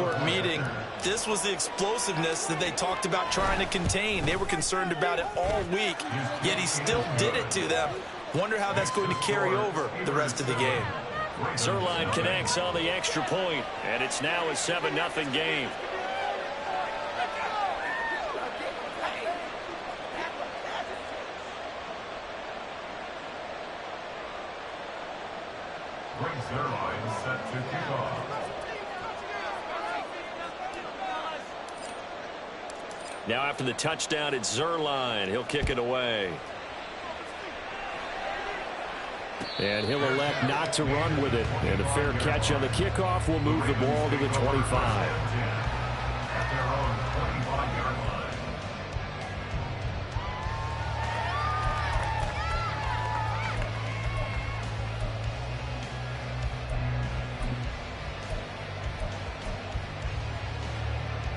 short meeting. This was the explosiveness that they talked about trying to contain. They were concerned about it all week, yet he still did it to them. Wonder how that's going to carry over the rest of the game. Zerline connects on the extra point, and it's now a 7-0 game. Zerline set to kick off. Now after the touchdown, it's Zerline. He'll kick it away. And he'll elect not to run with it. And a fair catch on the kickoff will move the ball to the 25.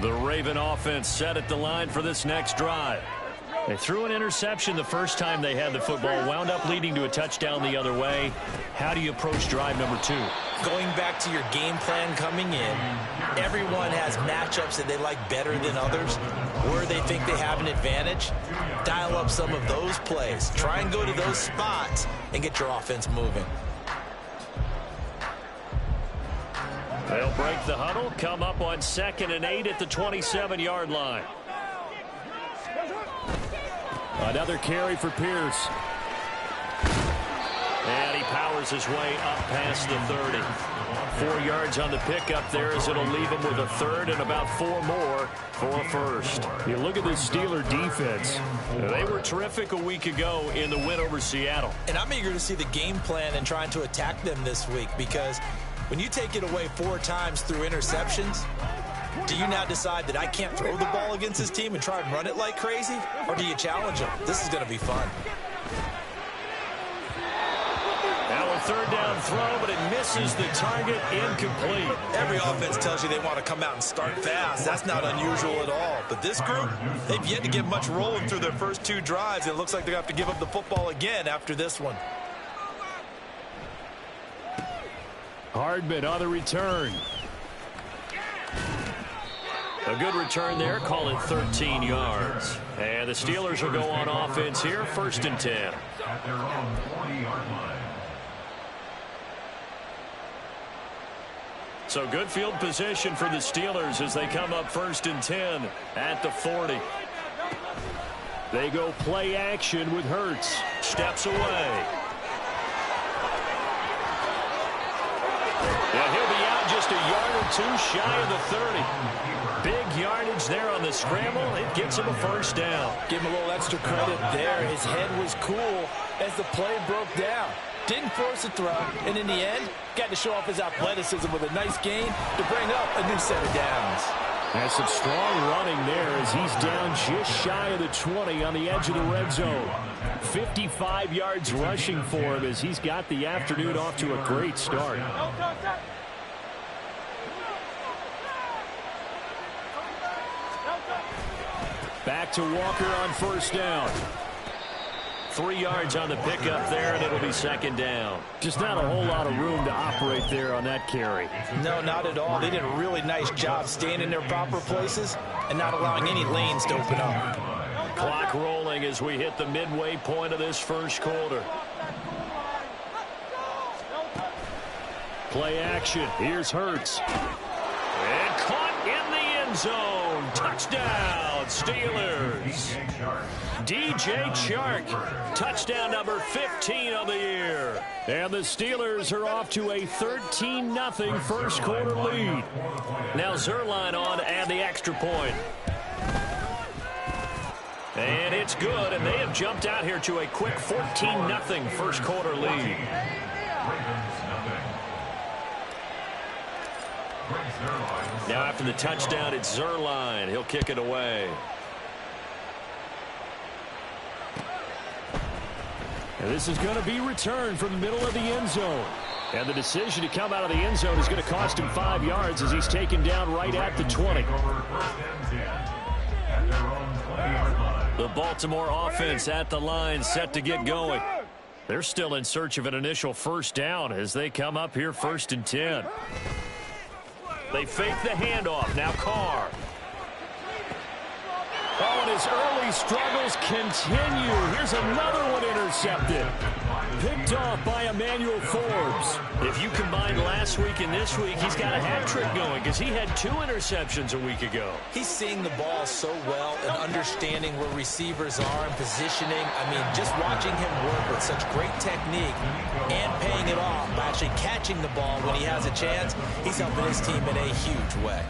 The Raven offense set at the line for this next drive. They threw an interception the first time they had the football, wound up leading to a touchdown the other way. How do you approach drive number 2? Going back to your game plan coming in, everyone has matchups that they like better than others, where they think they have an advantage. Dial up some of those plays. Try and go to those spots and get your offense moving. They'll break the huddle, come up on 2nd and 8 at the 27-yard line. Another carry for Pierce. And he powers his way up past the 30. 4 yards on the pickup there as it'll leave him with a third and about 4 more for a first. You look at the Steeler defense. They were terrific a week ago in the win over Seattle. And I'm eager to see the game plan and trying to attack them this week, because when you take it away 4 times through interceptions, do you now decide that I can't throw the ball against this team and try and run it like crazy? Or do you challenge them? This is going to be fun. Now a 3rd down throw, but it misses the target, incomplete. Every offense tells you they want to come out and start fast. That's not unusual at all. But this group, they've yet to get much rolling through their first 2 drives. And it looks like they're going to have to give up the football again after this one. Hardman on the return. A good return there, call it 13 yards. And the Steelers will go on offense here, 1st and 10. At their own 40-yard line. So good field position for the Steelers as they come up 1st and 10 at the 40. They go play action with Hurts. Steps away. And he'll be out just a yard or 2 shy of the 30. Big yardage there on the scramble. It gets him a 1st down. Give him a little extra credit there. His head was cool as the play broke down. Didn't force a throw, and in the end, got to show off his athleticism with a nice gain to bring up a new set of downs. That's some strong running there as he's down just shy of the 20 on the edge of the red zone. 55 yards rushing for him as he's got the afternoon off to a great start. Back to Walker on 1st down. 3 yards on the pickup there, and it'll be 2nd down. Just not a whole lot of room to operate there on that carry. No, not at all. They did a really nice job staying in their proper places and not allowing any lanes to open up. Clock rolling as we hit the midway point of this 1st quarter. Play action. Here's Hurts. And caught in the end zone. Touchdown, Steelers. DJ Chark, touchdown number 15 of the year. And the Steelers are off to a 13-0 1st quarter lead. Now Zerline on and the extra point. And it's good, and they have jumped out here to a quick 14-0 1st quarter lead. Now after the touchdown, it's Zerline. He'll kick it away. And this is going to be returned from the middle of the end zone. And the decision to come out of the end zone is going to cost him 5 yards as he's taken down right at the 20. The Baltimore offense at the line, set to get going. They're still in search of an initial 1st down as they come up here 1st and 10. They fake the handoff. Now Carr. Oh, and his early struggles continue. Here's another one intercepted. Picked off by Emmanuel Forbes. If you combine last week and this week, he's got a hat trick going because he had 2 interceptions a week ago. He's seeing the ball so well and understanding where receivers are and positioning. I mean, just watching him work with such great technique and paying it off by actually catching the ball when he has a chance, he's helping his team in a huge way.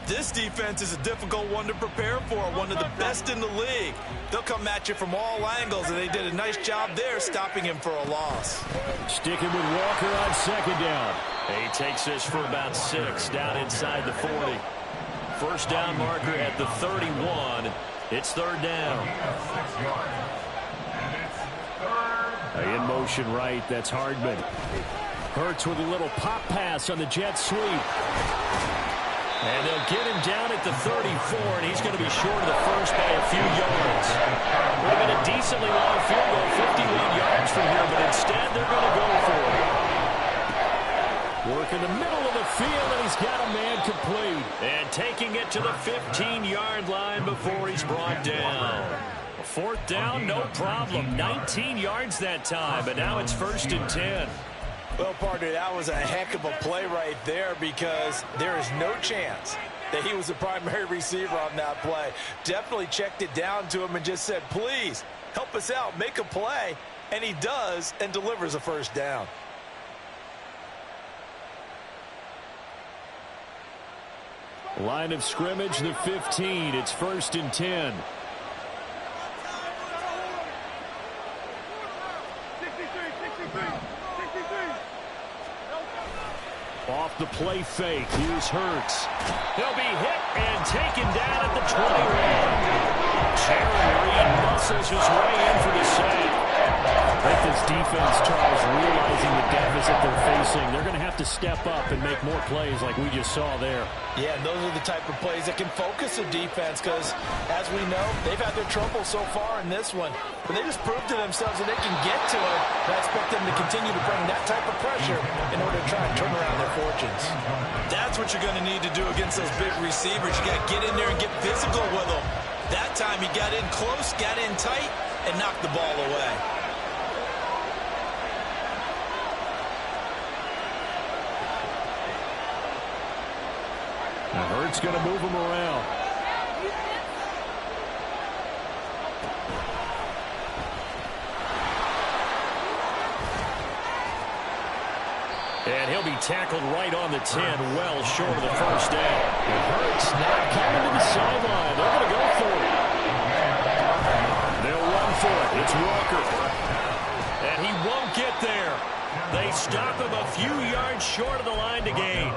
This defense is a difficult one to prepare for, one of the best in the league. They'll come at you from all angles, and they did a nice job there stopping him for a loss. Sticking with Walker on second down. He takes this for about 6 down inside the 40. First down marker at the 31. It's third down. In motion right, that's Hardman. Hurts with a little pop pass on the jet sweep. And they'll get him down at the 34, and he's going to be short of the first by a few yards. Would have been a decently long field goal, 51 yards from here, but instead they're going to go for it. Work in the middle of the field, and he's got a man complete. And taking it to the 15-yard line before he's brought down. Fourth down, no problem. 19 yards that time, but now it's 1st and 10. Well, partner, that was a heck of a play right there because there is no chance that he was the primary receiver on that play. Definitely checked it down to him and just said, please, help us out, make a play. And he does and delivers a first down. Line of scrimmage, the 15. It's 1st and 10. Off the play fake. Here's Hurts. He'll be hit and taken down at the 21. Jerry Reed muscles his way in for the sack. I think this defense, Charles, realizing the deficit they're facing, they're going to have to step up and make more plays like we just saw there. Yeah, and those are the type of plays that can focus a defense because, as we know, they've had their trouble so far in this one. But they just proved to themselves that they can get to it. And I expect them to continue to bring that type of pressure in order to try and turn around their fortunes. That's what you're going to need to do against those big receivers. You got to get in there and get physical with them. That time he got in close, got in tight, and knocked the ball away. Now Hurts going to move him around. And he'll be tackled right on the 10, well short of the first down. And Hurts not coming to the sideline. They're going to go for it. They'll run for it. It's Walker. And he won't get there. They stop him a few yards short of the line to gain.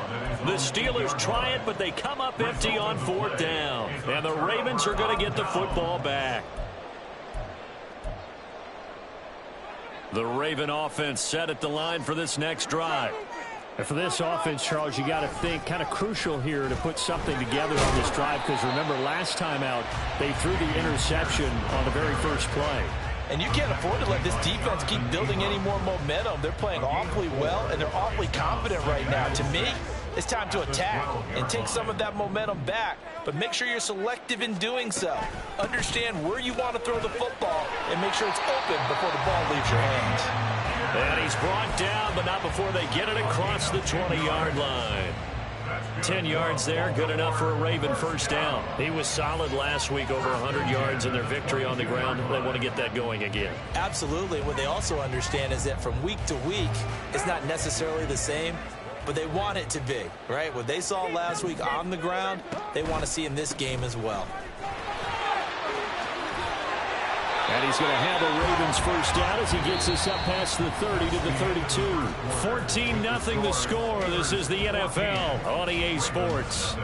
The Steelers try it, but they come up empty on 4th down. And the Ravens are going to get the football back. The Raven offense set at the line for this next drive. And for this offense, Charles, you got to think kind of crucial here to put something together on this drive because remember last time out, they threw the interception on the very first play. And you can't afford to let this defense keep building any more momentum. They're playing awfully well, and they're awfully confident right now. To me, it's time to attack and take some of that momentum back, but make sure you're selective in doing so. Understand where you want to throw the football and make sure it's open before the ball leaves your hands. And he's brought down, but not before they get it across the 20-yard line. 10 yards there, good enough for a Raven first down. He was solid last week, over 100 yards in their victory on the ground. They want to get that going again. Absolutely. What they also understand is that from week to week, it's not necessarily the same, but they want it to be, right? What they saw last week on the ground, they want to see in this game as well. And he's going to have a Ravens first down as he gets us up past the 30 to the 32. 14-0 the score. This is the NFL on EA Sports.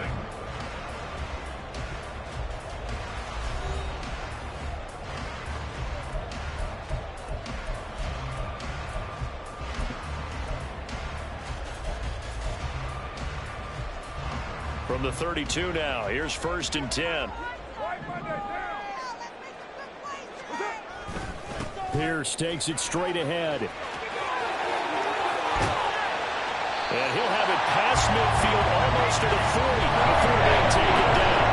From the 32 now, here's 1st and 10. Pierce takes it straight ahead. And he'll have it past midfield, almost to the 40 before being taken down.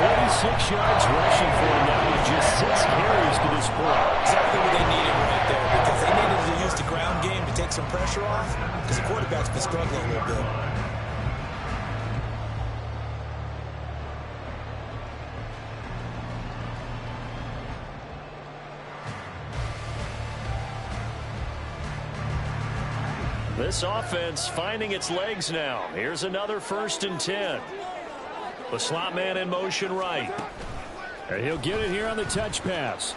46 yards rushing for him now with just 6 carries to this point. Exactly what they needed right there, because they needed to use the ground game to take some pressure off, because the quarterback's been struggling a little bit. This offense finding its legs now. Here's another 1st and 10. The slot man in motion right. And he'll get it here on the touch pass.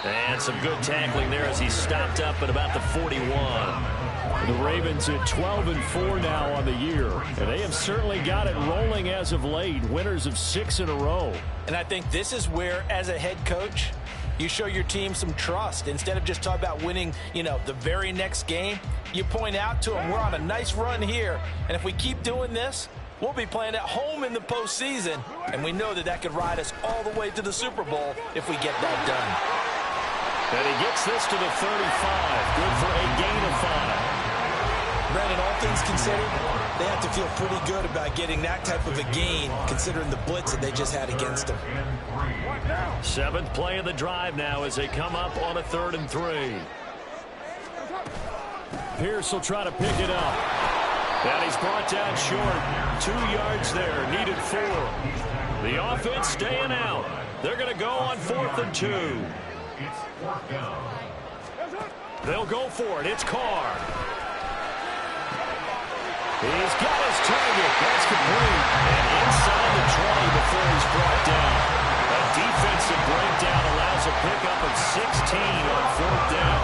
And some good tackling there as he stopped up at about the 41. The Ravens at 12-4 now on the year. And they have certainly got it rolling as of late. Winners of 6 in a row. And I think this is where, as a head coach, you show your team some trust. Instead of just talking about winning, the very next game, you point out to them, we're on a nice run here. And if we keep doing this, we'll be playing at home in the postseason. And we know that could ride us all the way to the Super Bowl if we get that done. And he gets this to the 35. Good for a gain of 5. Brandon, all things considered, they have to feel pretty good about getting that type of a gain, considering the blitz that they just had against them. 7th play of the drive now as they come up on a 3rd and 3. Pierce will try to pick it up. And he's brought down short. 2 yards there, needed 4. The offense staying out. They're going to go on 4th and 2. They'll go for it. It's Carr. He's got his target. That's complete. And inside the 20 before he's brought down. A defensive breakdown allows a pickup of 16 on 4th down.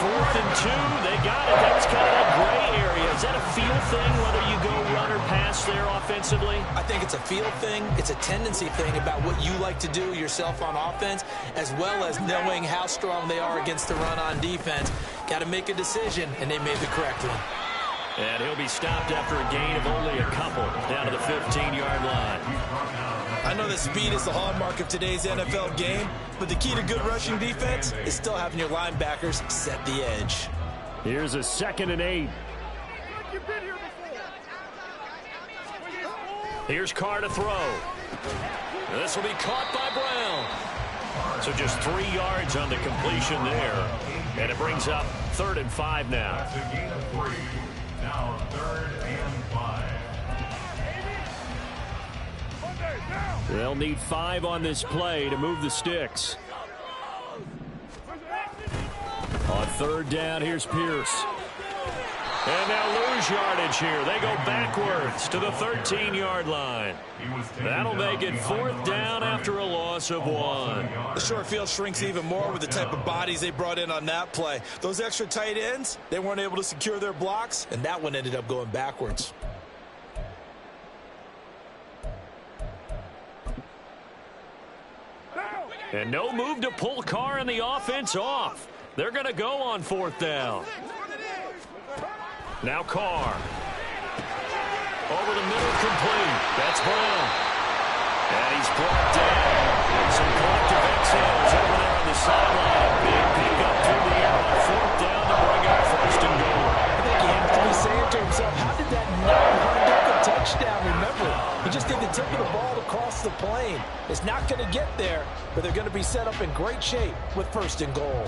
4th and 2. They got it. That was kind of that gray area. Is that a feel thing, whether you go run or pass there offensively? I think it's a feel thing. It's a tendency thing about what you like to do yourself on offense, as well as knowing how strong they are against the run on defense. Got to make a decision, and they made the correct one. And he'll be stopped after a gain of only a couple down to the 15-yard line. I know that speed is the hallmark of today's NFL game, but the key to good rushing defense is still having your linebackers set the edge. Here's a 2nd and 8. Here's Carr to throw. This will be caught by Brown. So just 3 yards on the completion there. And it brings up 3rd and 5 now. That's a gain of 3. Now 3rd and 5. They'll need 5 on this play to move the sticks. On 3rd down, here's Pierce. And now lose yardage here. They go backwards to the 13-yard line. That'll make it 4th down after a loss of 1. The short field shrinks even more with the type of bodies they brought in on that play. Those extra tight ends, they weren't able to secure their blocks, and that one ended up going backwards. And no move to pull Carr and the offense off. They're going to go on 4th down. Now Carr. Over the middle, complete. That's Brown. And he's brought down. Some collective exhales over there on the sideline. Big pickup through the air on 4th down to bring up 1st and goal. I think he has to be saying to himself, how did that not wind up a touchdown? Remember, he just did the tip of the ball across the plane. It's not going to get there, but they're going to be set up in great shape with 1st and goal.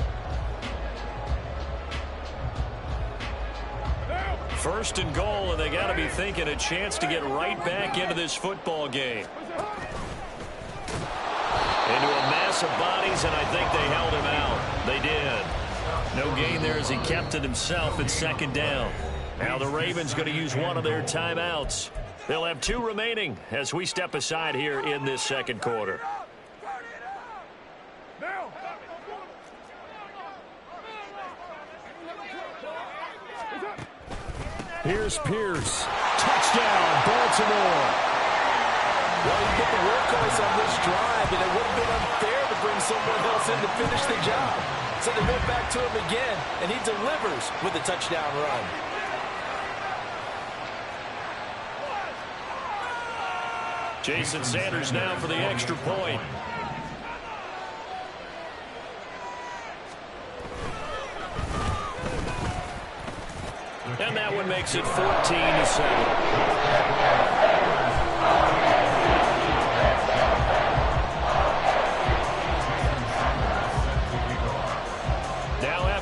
1st and goal, and they got to be thinking a chance to get right back into this football game. Into a mass of bodies, and I think they held him out. They did. No gain there as he kept it himself at 2nd down. Now the Ravens going to use one of their timeouts. They'll have 2 remaining as we step aside here in this 2nd quarter. Here's Pierce. Touchdown, Baltimore. Well, you get the workhorse on this drive, and it would have been unfair to bring someone else in to finish the job. So they went back to him again, and he delivers with a touchdown run. Jason Sanders now for the extra point. and makes it 14-7.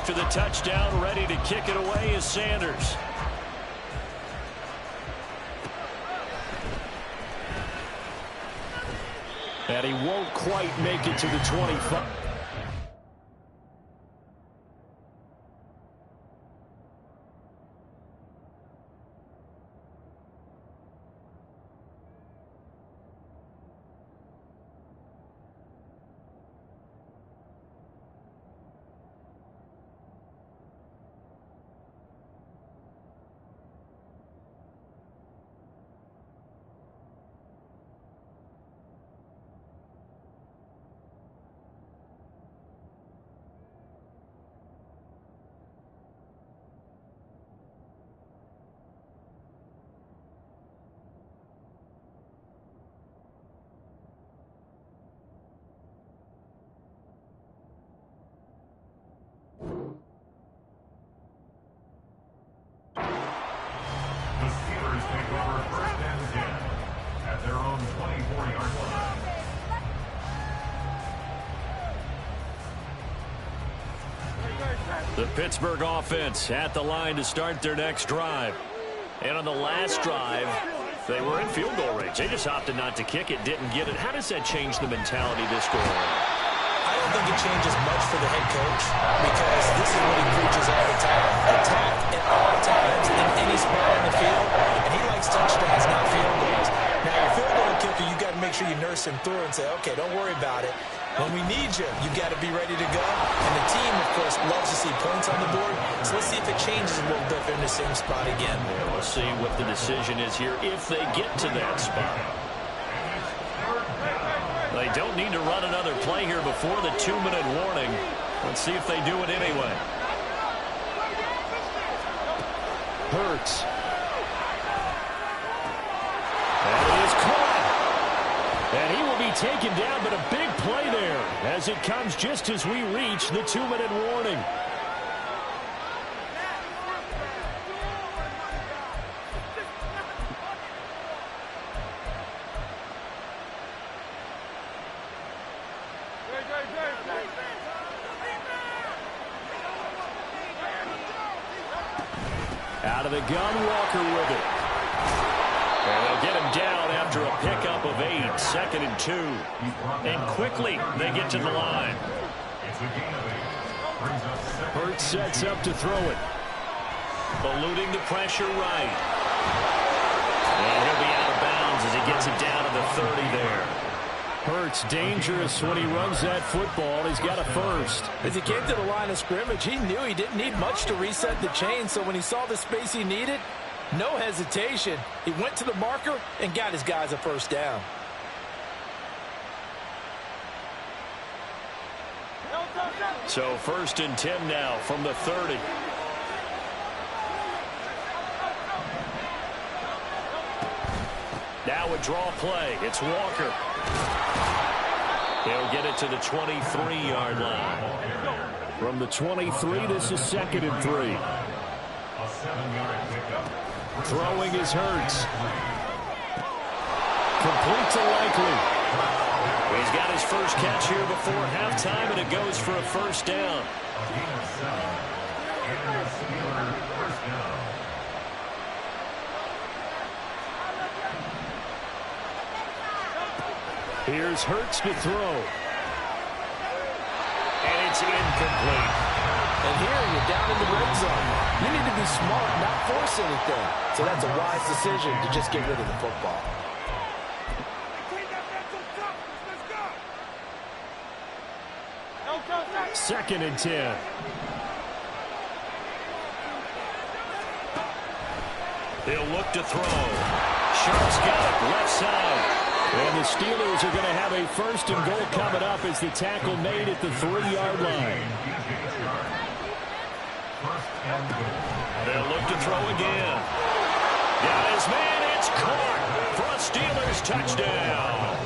After the touchdown, ready to kick it away is Sanders. And he won't quite make it to the 25. The Pittsburgh offense at the line to start their next drive. And on the last drive, they were in field goal range. They just opted not to kick it, didn't get it. How does that change the mentality this go around? I don't think it changes much for the head coach because this is what he preaches all the time. Attack at all times in any spot on the field, and he likes touchdowns, not field goals. Now, your field goal kicker, you got to make sure you nurse him through and say, okay, don't worry about it. When we need you, you got to be ready to go. And the team, of course, loves to see points on the board. So let's see if it changes a little bit in the same spot again. We'll see what the decision is here if they get to that spot. They don't need to run another play here before the 2-minute warning. Let's see if they do it anyway. Hurts. That is caught. And he will be taken down, but a big play there as it comes just as we reach the 2-minute warning. Out of the gun, Walker with it. And they'll get him down after a pickup of 8, 2nd and 2. And quickly, they get to the line. Hurts sets up to throw it. Eluding the pressure right. And he'll be out of bounds as he gets it down to the 30 there. Hurts dangerous when he runs that football. He's got a first. As he came to the line of scrimmage, he knew he didn't need much to reset the chain. So when he saw the space he needed, no hesitation. He went to the marker and got his guys a first down. So 1st and 10 now from the 30. Now a draw play. It's Walker. He'll get it to the 23-yard line. From the 23, this is 2nd and 3. Throwing is Hurts. Complete to Likely. He's got his first catch here before halftime, and it goes for a first down. Here's Hurts to throw. And it's incomplete. And here you're down in the red zone. You need to be smart, not force anything. So that's a wise decision to just get rid of the football. Second and 10. He'll look to throw. Sharp's got it left side. And the Steelers are going to have a 1st and goal coming up as the tackle made at the 3-yard line. They'll look to throw again. Got his man. It's caught for a Steelers touchdown.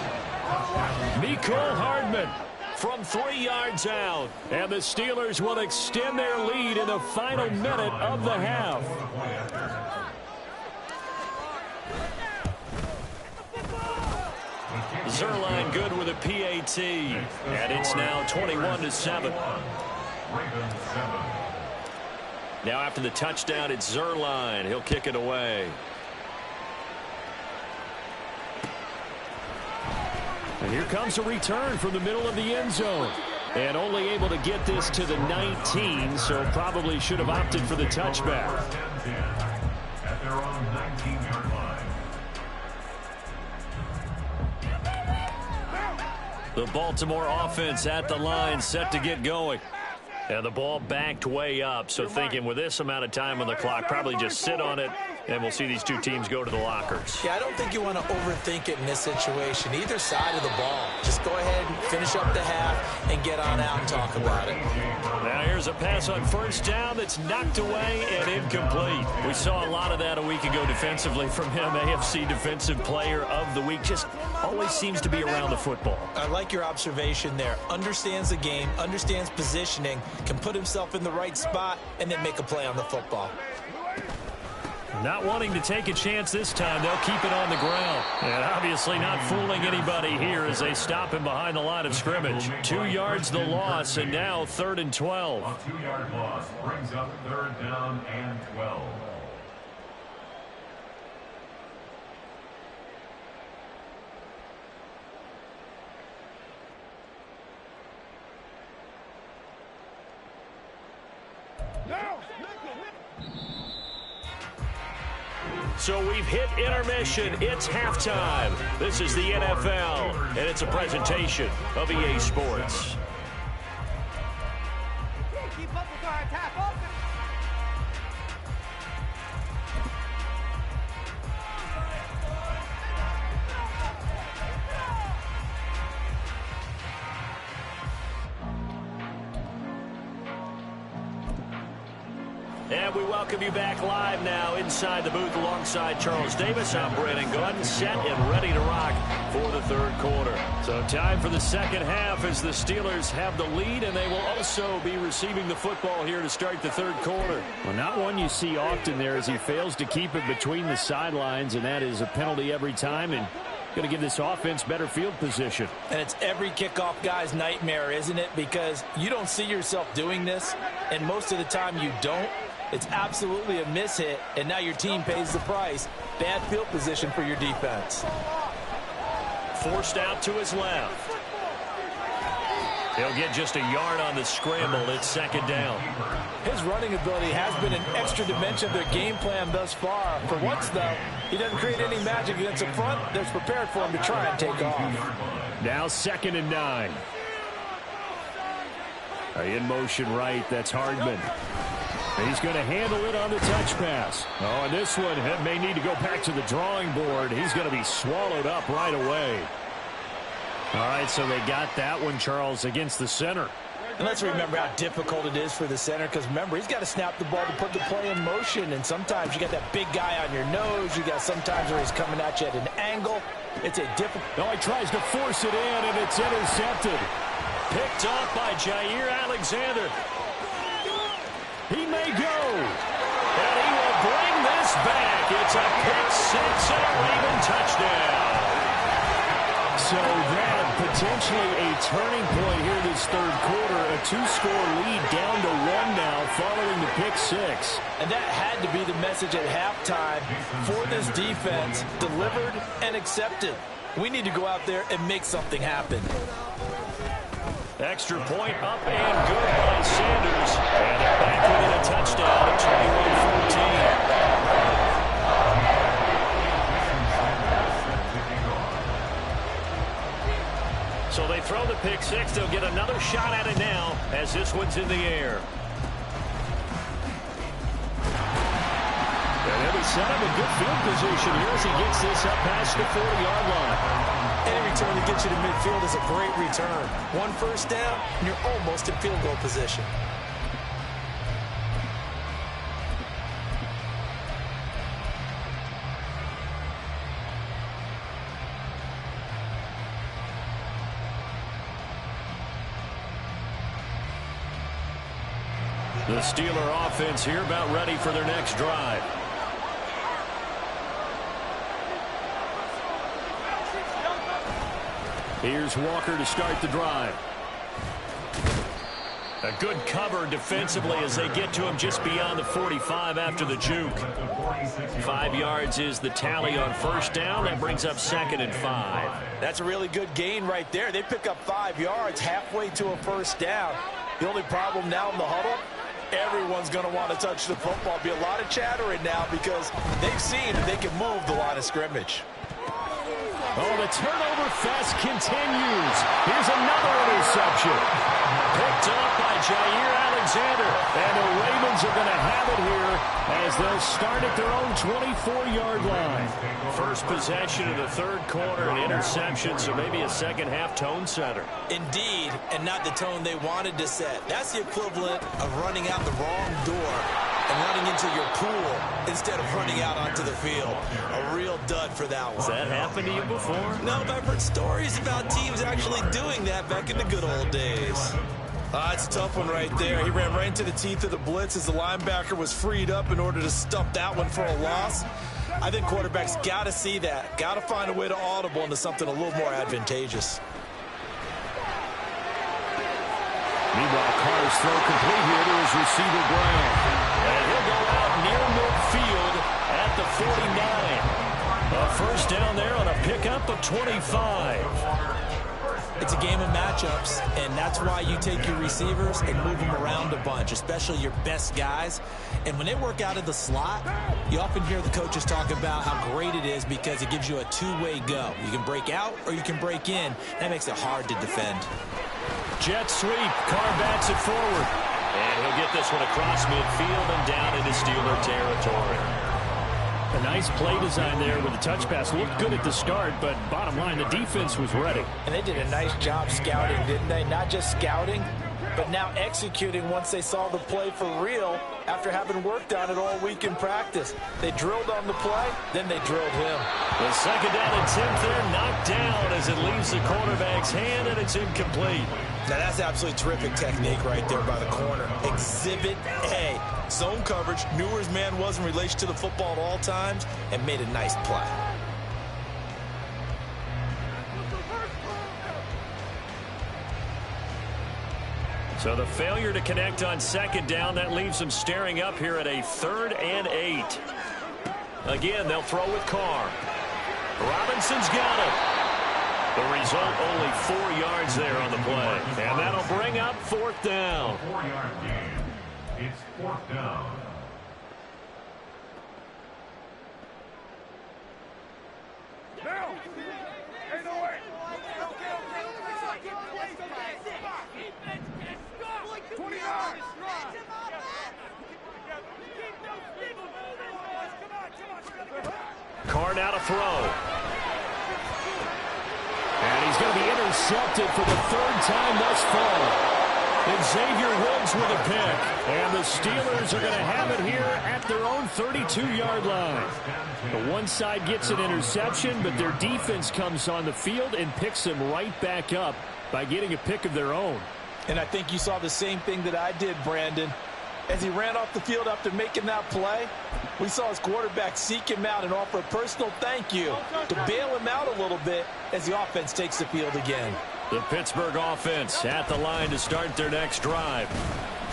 Mecole Hardman from 3 yards out. And the Steelers will extend their lead in the final minute of the half. Zerline good with a PAT. And it's now 21-7. Now after the touchdown, it's Zerline. He'll kick it away. And here comes a return from the middle of the end zone. And only able to get this to the 19, so probably should have opted for the touchback. At their own 19-yard line. The Baltimore offense at the line, set to get going. And the ball backed way up, so thinking with this amount of time on the clock, probably just sit on it, and we'll see these two teams go to the lockers. Yeah, I don't think you want to overthink it in this situation. Either side of the ball. Just go ahead and finish up the half and get on out and talk about it. Now here's a pass on first down that's knocked away and incomplete. We saw a lot of that a week ago defensively from him. AFC Defensive Player of the Week. Just always seems to be around the football. I like your observation there. Understands the game, understands positioning, can put himself in the right spot, and then make a play on the football. Not wanting to take a chance this time. They'll keep it on the ground. And obviously not fooling anybody here as they stop him behind the line of scrimmage. 2 yards the loss, and now 3rd and 12. A 2-yard loss brings up 3rd down and 12. So we've hit intermission. It's halftime. This is the NFL, and it's a presentation of EA Sports. Keep up with our attack offense. And we welcome you back live now inside the booth alongside Charles Davis. I'm Brandon Gordon, set and ready to rock for the 3rd quarter. So time for the second half as the Steelers have the lead, and they will also be receiving the football here to start the 3rd quarter. Well, not one you see often there as he fails to keep it between the sidelines, and that is a penalty every time, and going to give this offense better field position. And it's every kickoff guy's nightmare, isn't it? Because you don't see yourself doing this, and most of the time you don't. It's absolutely a mishit, and now your team pays the price. Bad field position for your defense. Forced out to his left. He'll get just a yard on the scramble. It's 2nd down. His running ability has been an extra dimension of their game plan thus far. For once, though, he doesn't create any magic against the front that's prepared for him to try and take off. Now 2nd and 9. In motion right, that's Hardman. He's going to handle it on the touch pass. Oh, and this one may need to go back to the drawing board. He's going to be swallowed up right away. All right, so they got that one, Charles, against the center. And let's remember how difficult it is for the center, because remember, he's got to snap the ball to put the play in motion, and sometimes you got that big guy on your nose. You got sometimes where he's coming at you at an angle. It's a difficult. Oh, he tries to force it in, and it's intercepted. Picked off by Jair Alexander. He may go. And he will bring this back. It's a pick-6 and a Raven touchdown. So that potentially a turning point here this 3rd quarter. A 2-score lead down to 1 now following the pick-6. And that had to be the message at halftime for this defense. Delivered and accepted. We need to go out there and make something happen. Extra point up and good by Sanders. And they're back within a touchdown at 21-14. So they throw the pick-6. They'll get another shot at it now as this one's in the air. And they'll be set up in good field position here as he gets this up past the 40-yard line. Any return that gets you to midfield is a great return. 1 first down, and you're almost in field goal position. The Steeler offense here about ready for their next drive. Here's Walker to start the drive. A good cover defensively as they get to him just beyond the 45 after the juke. 5 yards is the tally on first down. That brings up 2nd and 5. That's a really good gain right there. They pick up 5 yards halfway to a first down. The only problem now in the huddle, everyone's going to want to touch the football. Be a lot of chattering now because they've seen that they can move the line of scrimmage. Oh, the turnover fest continues. Here's another interception. Picked up by Jair Alexander. And the Ravens are going to have it here as they'll start at their own 24-yard line. First possession of the third quarter, an interception, so maybe a second-half tone setter. Indeed, and not the tone they wanted to set. That's the equivalent of running out the wrong door and running into your pool instead of running out onto the field. A real dud for that one. Has that happened to you before? No, but I've heard stories about teams actually doing that back in the good old days. It's a tough one right there. He ran right into the teeth of the blitz as the linebacker was freed up in order to stuff that one for a loss. I think quarterbacks got to see that. Got to find a way to audible into something a little more advantageous. Meanwhile, Carr's throw complete here to his receiver, Brown. And he'll go out near midfield at the 49. A first down there on a pickup of 25. It's a game of matchups, and that's why you take your receivers and move them around a bunch, especially your best guys. And when they work out of the slot, you often hear the coaches talk about how great it is because it gives you a two-way go. You can break out or you can break in. That makes it hard to defend. Jet sweep. Carr backs it forward. And he'll get this one across midfield and down into Steeler territory. A nice play design there with the touch pass. Looked good at the start, but bottom line, the defense was ready. And they did a nice job scouting, didn't they? Not just scouting, but now executing once they saw the play for real after having worked on it all week in practice. They drilled on the play, then they drilled him. The second down attempt there knocked down as it leaves the quarterback's hand, and it's incomplete. Now, that's absolutely terrific technique right there by the corner. Exhibit A. Zone coverage, knew where his man was in relation to the football at all times, and made a nice play. So the failure to connect on second down, that leaves them staring up here at a 3rd and 8. Again, they'll throw with Carr. Robinson's got it. The result, only 4 yards there on the play. And that'll bring up 4th down. 4-yard gain. It's 4th down. Carr now to throw. And he's going to be intercepted for the 3rd time thus far. And Xavier Woods with a pick. And the Steelers are going to have it here at their own 32-yard line. The one side gets an interception, but their defense comes on the field and picks them right back up by getting a pick of their own. And I think you saw the same thing that I did, Brandon. As he ran off the field after making that play, we saw his quarterback seek him out and offer a personal thank you to bail him out a little bit as the offense takes the field again. The Pittsburgh offense at the line to start their next drive.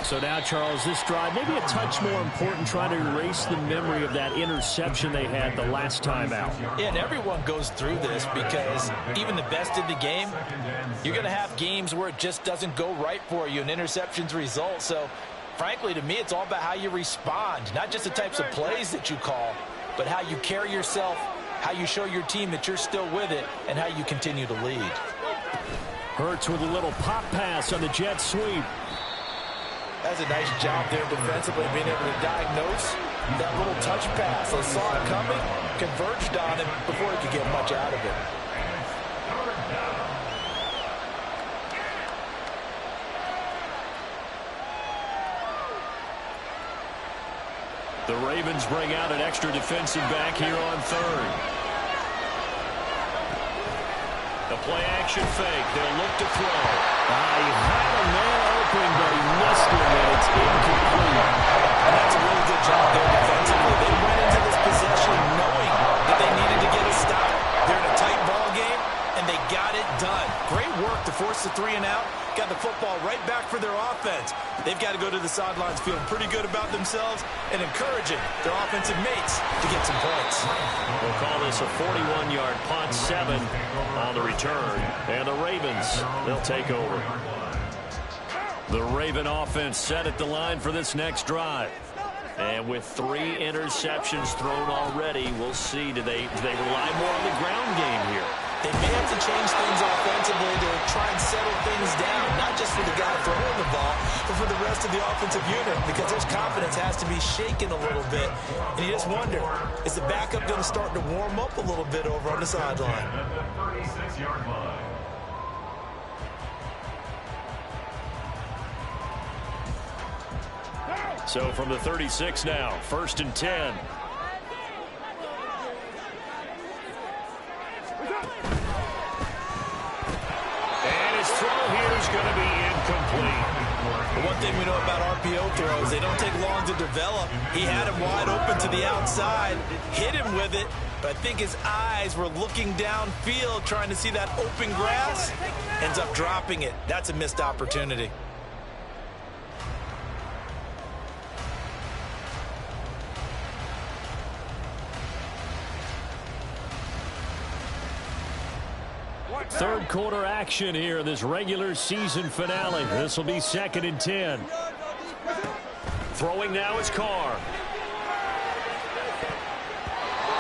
So now, Charles, this drive maybe a touch more important, trying to erase the memory of that interception they had the last time out. Yeah, and everyone goes through this because even the best in the game, you're going to have games where it just doesn't go right for you and interceptions result. So, frankly, to me, it's all about how you respond, not just the types of plays that you call, but how you carry yourself, how you show your team that you're still with it, and how you continue to lead. Hurts with a little pop pass on the jet sweep. That's a nice job there defensively, being able to diagnose that little touch pass. They saw it coming, converged on him before he could get much out of it. The Ravens bring out an extra defensive back here on 3rd. The play-action fake. They'll look to throw. He had a man open, but he missed it, and it's incomplete. And that's a really good job there defensively. They went into this possession knowing that they needed to get a stop. They're in a tight ball game, and they got it done. forced the 3 and out, got the football right back for their offense. They've got to go to the sidelines feeling pretty good about themselves and encouraging their offensive mates to get some points. We'll call this a 41-yard punt, 7 on the return. And the Ravens, they'll take over. The Raven offense set at the line for this next drive. And with 3 interceptions thrown already, we'll see, do they rely more on the ground game here? They may have to change things offensively to try and settle things down, not just for the guy throwing the ball, but for the rest of the offensive unit, because their confidence has to be shaken a little bit. And you just wonder, is the backup going to start to warm up a little bit over on the sideline? At the 36-yard line. So from the 36 now, 1st and 10. And his throw here is going to be incomplete. The one thing we know about RPO throws, they don't take long to develop. He had him wide open to the outside, hit him with it, but I think his eyes were looking downfield, trying to see that open grass, ends up dropping it. That's a missed opportunity. Third quarter action here in this regular season finale. This will be 2nd and 10. Throwing now is Carr.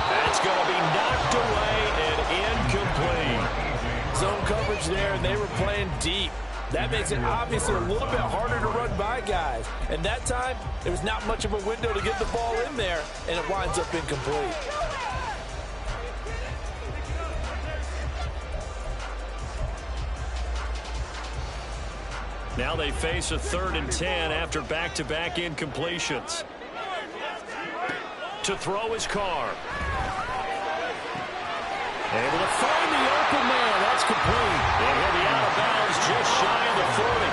That's going to be knocked away and incomplete. Zone coverage there, and they were playing deep. That makes it obviously a little bit harder to run by guys. And that time, there was not much of a window to get the ball in there, and it winds up incomplete. Now they face a 3rd and 10 after back-to-back incompletions. To throw is Carr. Able to find the open man. That's complete. And he'll be out of bounds just shy of the 40.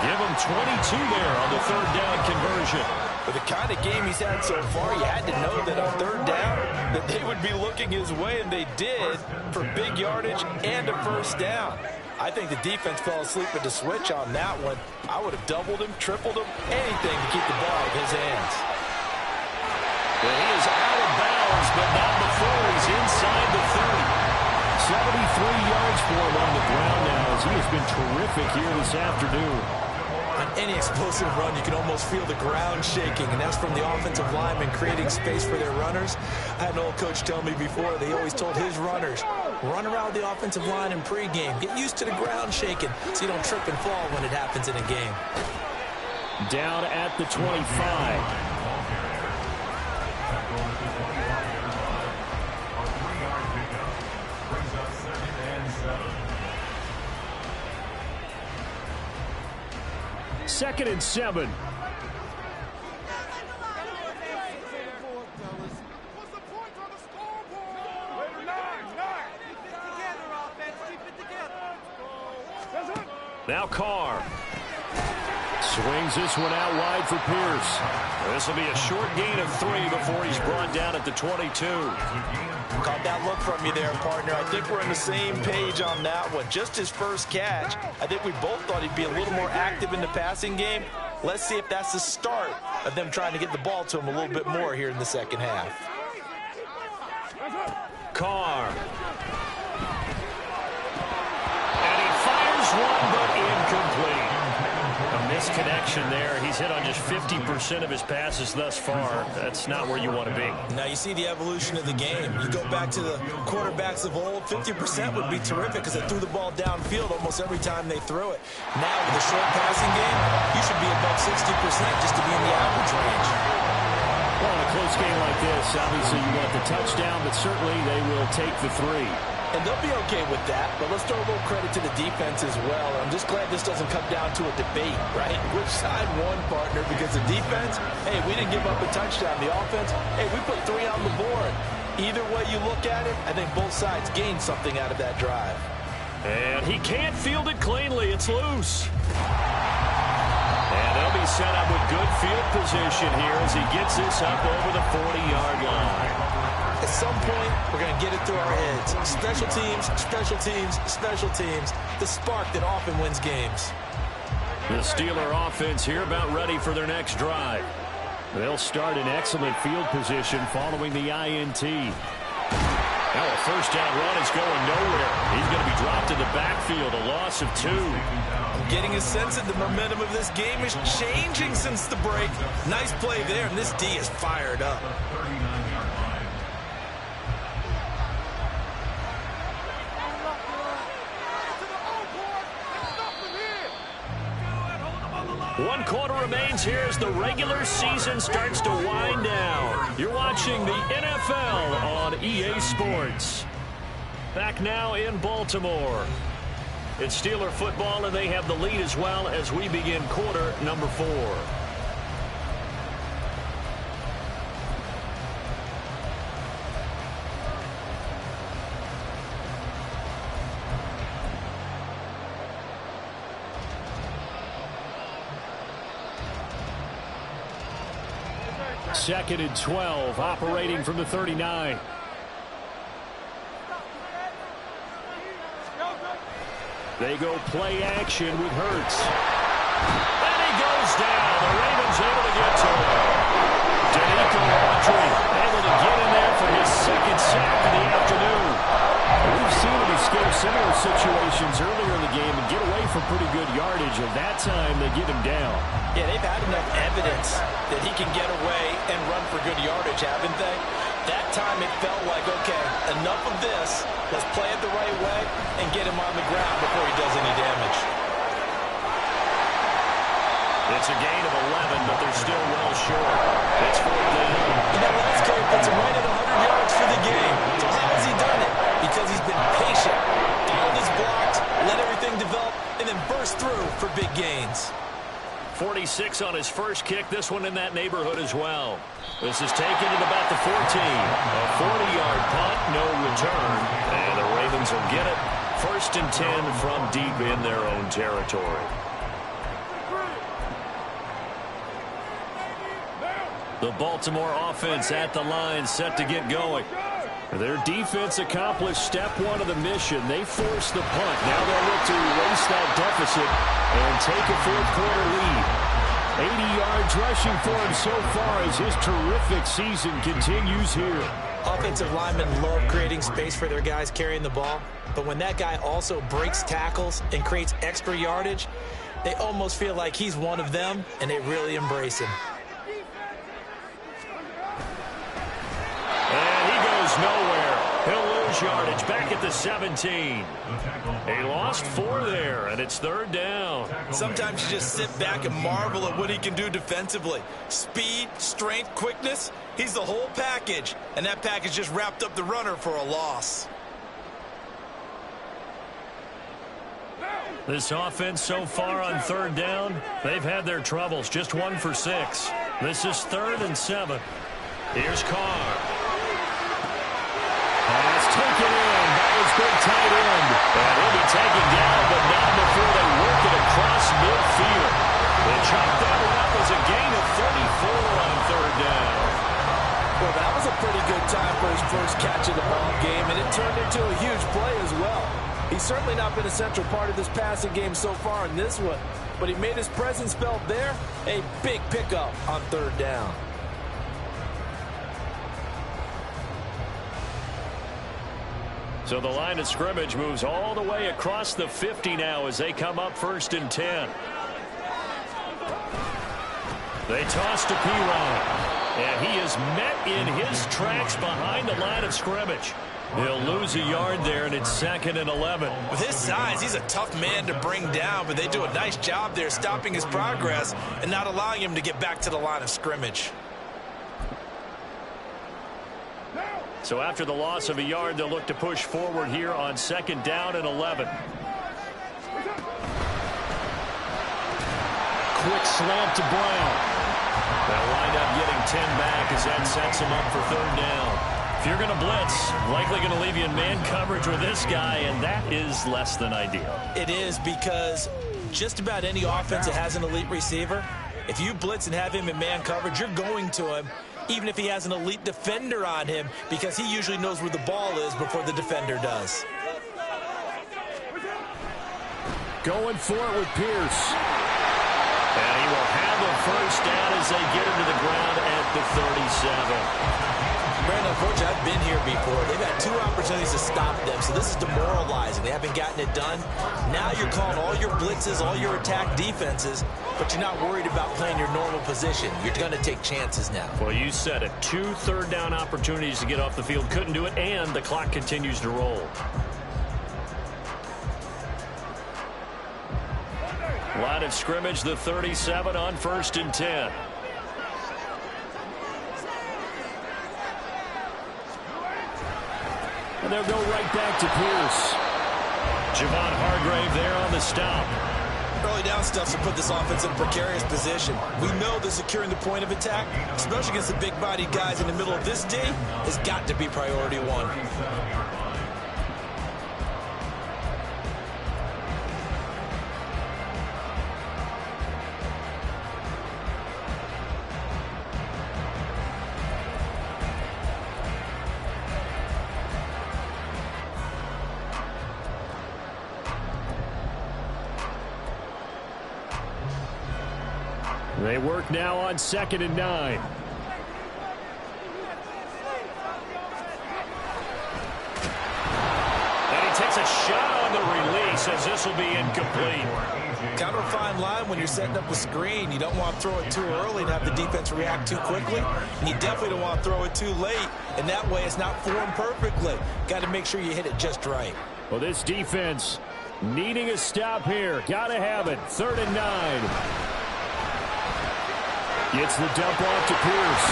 Give him 22 there on the 3rd down conversion. With the kind of game he's had so far, you had to know that on 3rd down, that they would be looking his way, and they did, for big yardage and a 1st down. I think the defense fell asleep at the switch on that one. I would have doubled him, tripled him, anything to keep the ball out of his hands. Well, he is out of bounds, but not before he's inside the 30. 73 yards for him on the ground now, as he has been terrific here this afternoon. On any explosive run, you can almost feel the ground shaking, and that's from the offensive linemen creating space for their runners. I had an old coach tell me before, they always told his runners, run around the offensive line in pregame. Get used to the ground shaking so you don't trip and fall when it happens in a game. Down at the 25. Second and 7. Now Carr. Swings this one out wide for Pierce. This will be a short gain of 3 before he's brought down at the 22. Caught that look from you there, partner. I think we're on the same page on that one. Just his first catch, I think we both thought he'd be a little more active in the passing game. Let's see if that's the start of them trying to get the ball to him a little bit more here in the second half. Carr. And he fires one, but incomplete. A misconnection there. He's hit on just 50% of his passes thus far. That's not where you want to be. Now you see the evolution of the game. You go back to the quarterbacks of old, 50% would be terrific because they threw the ball downfield almost every time they threw it. Now with a short passing game, you should be above 60% just to be in the average range. Well, in a close game like this, obviously you want the touchdown, but certainly they will take the 3. And they'll be okay with that, but let's throw a little credit to the defense as well. I'm just glad this doesn't come down to a debate, right? Which side won, partner? Because the defense, hey, we didn't give up a touchdown. The offense, hey, we put 3 on the board. Either way you look at it, I think both sides gained something out of that drive. And he can't field it cleanly. It's loose. And they'll be set up with good field position here as he gets this up over the 40-yard line. It's some point, we're going to get it through our heads. Special teams, special teams, special teams. The spark that often wins games. The Steeler offense here about ready for their next drive. They'll start in excellent field position following the INT. Now a first down run is going nowhere. He's going to be dropped in the backfield, a loss of 2. I'm getting a sense that the momentum of this game is changing since the break. Nice play there, and this D is fired up. One quarter remains here as the regular season starts to wind down. You're watching the NFL on EA Sports. Back now in Baltimore. It's Steeler football, and they have the lead as well as we begin quarter number 4. Second and 12, operating from the 39. They go play action with Hurts. And he goes down. The Ravens able to get to him. Danico Autry able to get in there for his second sack of the afternoon. We've seen him escape similar situations earlier in the game and get away from pretty good yardage, and that time they get him down. Yeah, they've had enough evidence that he can get away and run for good yardage, haven't they? That time it felt like, okay, enough of this. Let's play it the right way and get him on the ground before he does any damage. It's a gain of 11, but they're still well short. It's 4th down. You know, last game puts him right at 100 yards for the game. So how has he done it? Because he's been patient, followed his blocks, let everything develop, and then burst through for big gains. 46 on his first kick. This one in that neighborhood as well. This is taken at about the 14. A 40-yard punt, no return. And the Ravens will get it. 1st and 10 from deep in their own territory. The Baltimore offense at the line, set to get going. Their defense accomplished step 1 of the mission. They forced the punt. Now they'll look to erase that deficit and take a 4th-quarter lead. 80 yards rushing for him so far as his terrific season continues here. Offensive linemen love creating space for their guys carrying the ball, but when that guy also breaks tackles and creates extra yardage, they almost feel like he's one of them, and they really embrace him. And he goes nowhere. He'll lose yardage back at the 17. He lost 4 there, and it's 3rd down. Sometimes you just sit back and marvel at what he can do defensively. Speed, strength, quickness, he's the whole package. And that package just wrapped up the runner for a loss. This offense so far on 3rd down, they've had their troubles. Just 1 for 6. This is 3rd and 7. Here's Carr. Pass taken in by his big tight end. And he'll be taken down, but not before they work it across midfield. They chopped that one up as a gain of 34 on 3rd down. Well, that was a pretty good time for his first catch of the ball game, and it turned into a huge play as well. He's certainly not been a central part of this passing game so far in this one, but he made his presence felt there. A big pickup on 3rd down. So the line of scrimmage moves all the way across the 50 now as they come up 1st and 10. They toss to P-Ryan, and he is met in his tracks behind the line of scrimmage. He'll lose a yard there, and it's 2nd and 11. With his size, he's a tough man to bring down, but they do a nice job there stopping his progress and not allowing him to get back to the line of scrimmage. So after the loss of a yard, they'll look to push forward here on 2nd down and 11. Quick slant to Brown. They'll wind up getting 10 back as that sets him up for 3rd down. If you're going to blitz, likely going to leave you in man coverage with this guy, and that is less than ideal. It is, because just about any offense that has an elite receiver, if you blitz and have him in man coverage, you're going to him, even if he has an elite defender on him, because he usually knows where the ball is before the defender does. Going for it with Pierce. And he will have a first down as they get him to the ground at the 37. Brandon, unfortunately, I've been here before. They've had 2 opportunities to stop them, so this is demoralizing. They haven't gotten it done. Now you're calling all your blitzes, all your attack defenses, but you're not worried about playing your normal position. You're going to take chances now. Well, you said it. 2 third-down opportunities to get off the field. Couldn't do it, and the clock continues to roll. Line of scrimmage, the 37 on 1st and 10. And they'll go right back to Pierce. Javon Hargrave there on the stop. Early down stuff to put this offense in a precarious position. We know that securing the point of attack, especially against the big-bodied guys in the middle of this D, has got to be priority 1. They work now on 2nd and 9. And he takes a shot on the release as this will be incomplete. Kind of a fine line when you're setting up a screen. You don't want to throw it too early and have the defense react too quickly. And you definitely don't want to throw it too late. And that way it's not formed perfectly. Got to make sure you hit it just right. Well, this defense needing a stop here. Got to have it. 3rd and 9. Gets the dump off to Pierce.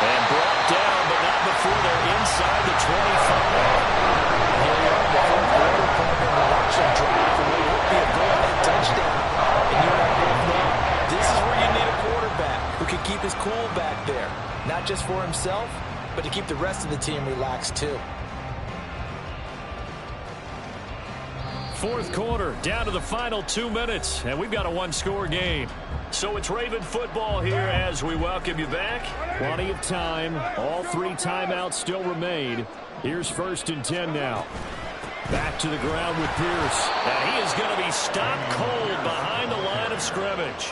And brought down, but not before they're inside the 25. Here we are in the 4th quarter, playing the rushing drive for what would be a go-ahead touchdown. And you and I both know this is where you need a quarterback who can keep his cool back there. Not just for himself, but to keep the rest of the team relaxed too. 4th quarter, down to the final 2 minutes, and we've got a 1-score game. So it's Raven football here as we welcome you back. Plenty of time. All 3 timeouts still remain. Here's 1st and 10 now. Back to the ground with Pierce. And he is going to be stopped cold behind the line of scrimmage.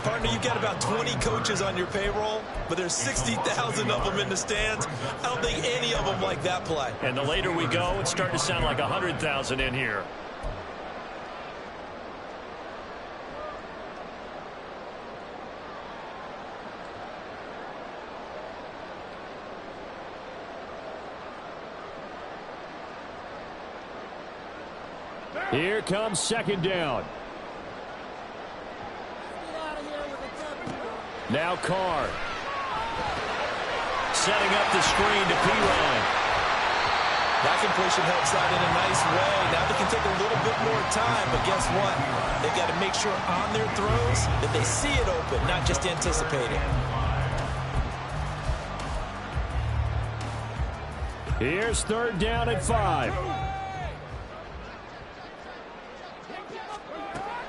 Partner, you've got about 20 coaches on your payroll, but there's 60,000 of them in the stands. I don't think any of them like that play. And the later we go, it's starting to sound like 100,000 in here. Here comes 2nd down. Now Carr. Setting up the screen to Pirine. That completion helps out in a nice way. Now they can take a little bit more time, but guess what? They've got to make sure on their throws that they see it open, not just anticipate it. Here's 3rd down and 5.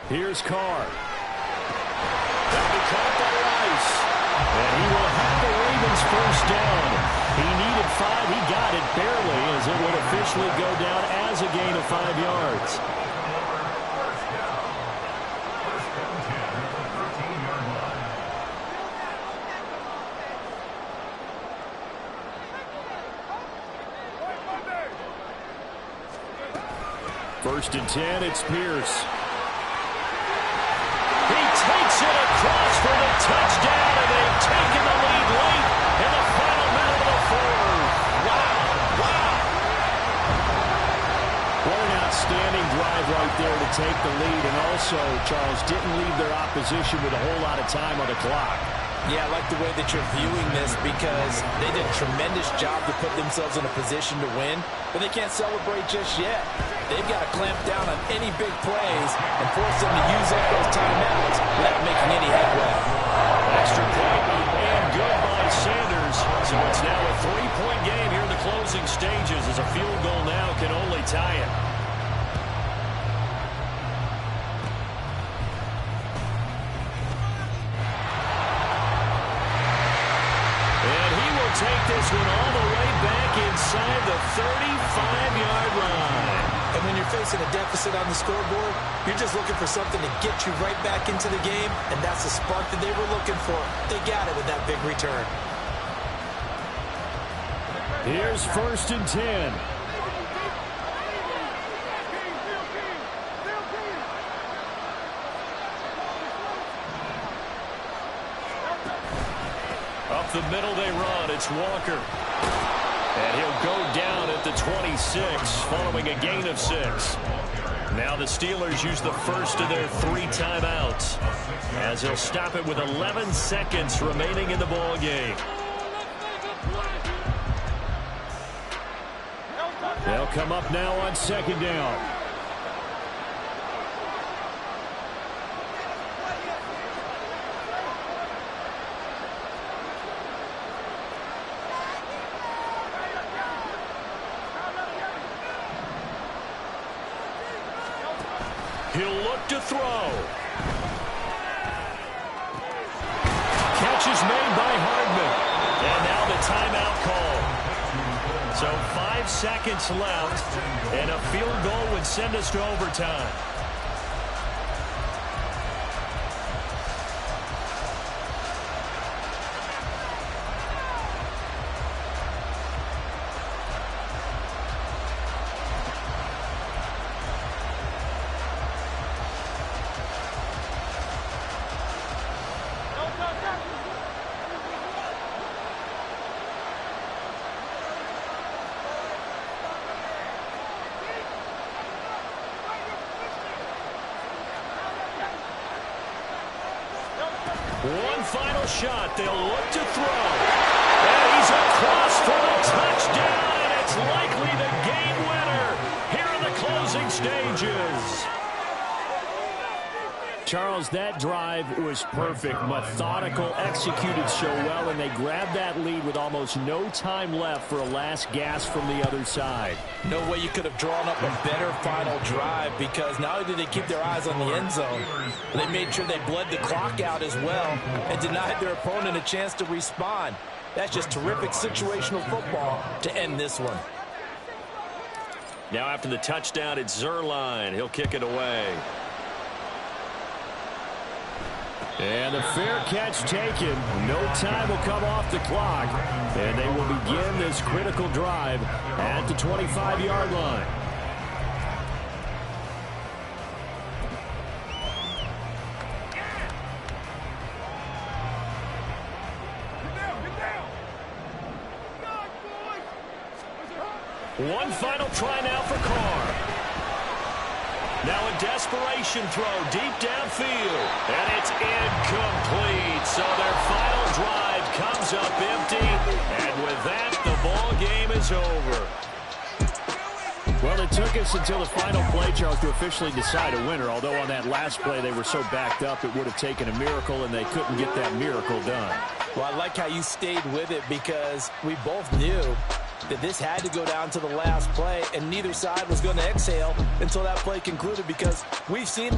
Here's Carr. That'll be caught by Rice. And he will have the Ravens first down. He needed 5. He got it barely as it would officially go down as a gain of 5 yards. First and 10, it's Pierce. Takes it across for the touchdown, and they've taken the lead late in the final minute of the 4th. Wow. What an outstanding drive right there to take the lead, and also, Charles, didn't leave their opposition with a whole lot of time on the clock. Yeah, I like the way that you're viewing this because they did a tremendous job to put themselves in a position to win, but they can't celebrate just yet. They've got to clamp down on any big plays and force them to use up those timeouts without making any headway. Extra point and good by Sanders. So it's now a 3-point game here in the closing stages as a field goal now can only tie it. this one all the way back inside the 35-yard line. And when you're facing a deficit on the scoreboard, you're just looking for something to get you right back into the game, and that's the spark that they were looking for. They got it with that big return. Here's 1st and 10. Up the middle they run. It's Walker. And he'll go down at the 26 following a gain of 6. Now the Steelers use the first of their 3 timeouts as they'll stop it with 11 seconds remaining in the ball game. They'll come up now on 2nd down. He'll look to throw. Catch is made by Hardman. And now the timeout call. So 5 seconds left, and a field goal would send us to overtime. One final shot. They'll look to throw. And he's across for the touchdown, and it's likely the game winner here in the closing stages. Charles, that drive was perfect, methodical, executed so well, and they grabbed that lead with almost no time left for a last gasp from the other side. No way you could have drawn up a better final drive, because not only did they keep their eyes on the end zone, they made sure they bled the clock out as well and denied their opponent a chance to respond. That's just terrific situational football to end this one. Now after the touchdown, it's Zerline. He'll kick it away. And the fair catch taken. No time will come off the clock. And they will begin this critical drive at the 25-yard line. One final try now for Carr. Now a desperation throw deep downfield. And it's incomplete. So their final drive comes up empty. And with that, the ball game is over. Well, it took us until the final play, Charles, to officially decide a winner. Although on that last play they were so backed up, it would have taken a miracle, and they couldn't get that miracle done. Well, I like how you stayed with it, because we both knew that this had to go down to the last play, and neither side was going to exhale until that play concluded, because we've seen